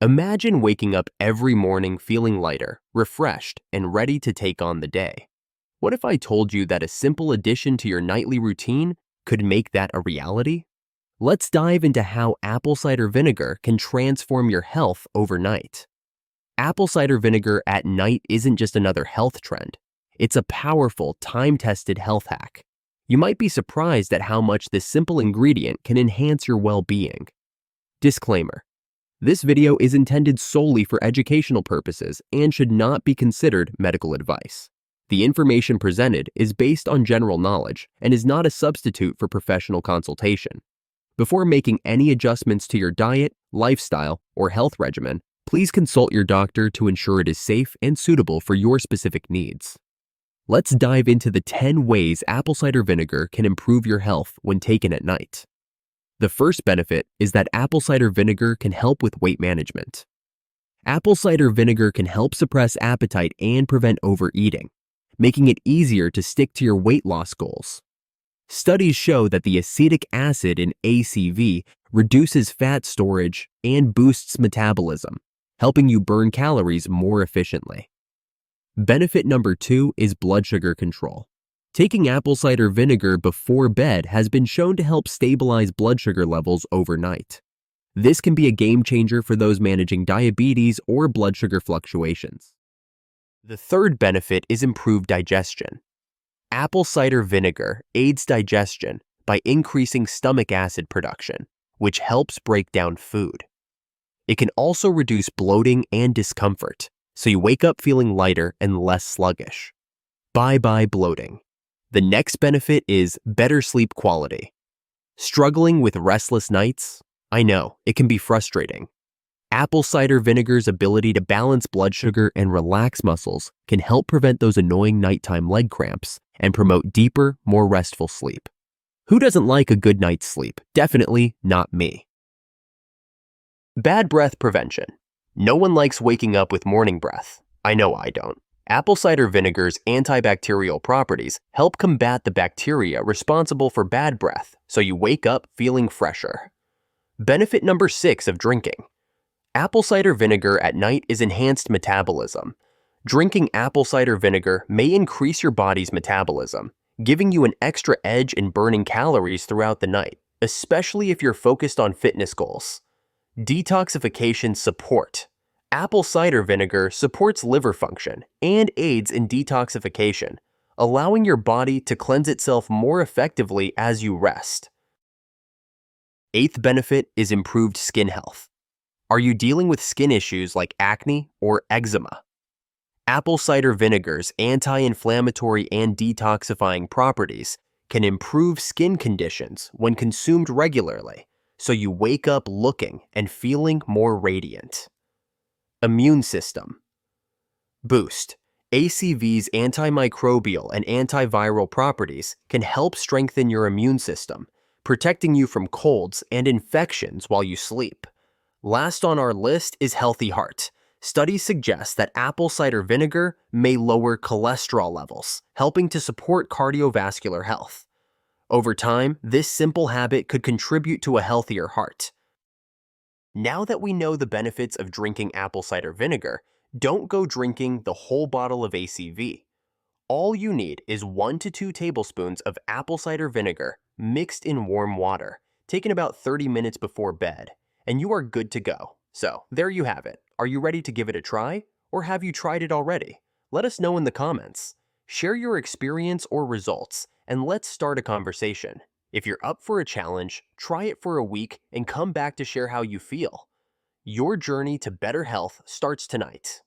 Imagine waking up every morning feeling lighter, refreshed, and ready to take on the day. What if I told you that a simple addition to your nightly routine could make that a reality? Let's dive into how apple cider vinegar can transform your health overnight. Apple cider vinegar at night isn't just another health trend. It's a powerful, time-tested health hack. You might be surprised at how much this simple ingredient can enhance your well-being. Disclaimer: this video is intended solely for educational purposes and should not be considered medical advice. The information presented is based on general knowledge and is not a substitute for professional consultation. Before making any adjustments to your diet, lifestyle, or health regimen, please consult your doctor to ensure it is safe and suitable for your specific needs. Let's dive into the 10 ways apple cider vinegar can improve your health when taken at night. The first benefit is that apple cider vinegar can help with weight management. Apple cider vinegar can help suppress appetite and prevent overeating, making it easier to stick to your weight loss goals. Studies show that the acetic acid in ACV reduces fat storage and boosts metabolism, helping you burn calories more efficiently. Benefit number 2 is blood sugar control. Taking apple cider vinegar before bed has been shown to help stabilize blood sugar levels overnight. This can be a game changer for those managing diabetes or blood sugar fluctuations. The third benefit is improved digestion. Apple cider vinegar aids digestion by increasing stomach acid production, which helps break down food. It can also reduce bloating and discomfort, so you wake up feeling lighter and less sluggish. Bye-bye bloating. The next benefit is better sleep quality. Struggling with restless nights? I know, it can be frustrating. Apple cider vinegar's ability to balance blood sugar and relax muscles can help prevent those annoying nighttime leg cramps and promote deeper, more restful sleep. Who doesn't like a good night's sleep? Definitely not me. Bad breath prevention. No one likes waking up with morning breath. I know I don't. Apple cider vinegar's antibacterial properties help combat the bacteria responsible for bad breath, so you wake up feeling fresher. Benefit number 6 of drinking. Apple cider vinegar at night is enhanced metabolism. Drinking apple cider vinegar may increase your body's metabolism, giving you an extra edge in burning calories throughout the night, especially if you're focused on fitness goals. Detoxification support. Apple cider vinegar supports liver function and aids in detoxification, allowing your body to cleanse itself more effectively as you rest. Eighth benefit is improved skin health. Are you dealing with skin issues like acne or eczema? Apple cider vinegar's anti-inflammatory and detoxifying properties can improve skin conditions when consumed regularly, so you wake up looking and feeling more radiant. Immune system. Boost. ACV's antimicrobial and antiviral properties can help strengthen your immune system, protecting you from colds and infections while you sleep. Last on our list is healthy heart. Studies suggest that apple cider vinegar may lower cholesterol levels, helping to support cardiovascular health. Over time, this simple habit could contribute to a healthier heart. Now that we know the benefits of drinking apple cider vinegar, don't go drinking the whole bottle of ACV. All you need is 1 to 2 tablespoons of apple cider vinegar mixed in warm water, taken about 30 minutes before bed, and you are good to go. So, there you have it. Are you ready to give it a try? Or have you tried it already? Let us know in the comments. Share your experience or results, and let's start a conversation. If you're up for a challenge, try it for a week and come back to share how you feel. Your journey to better health starts tonight.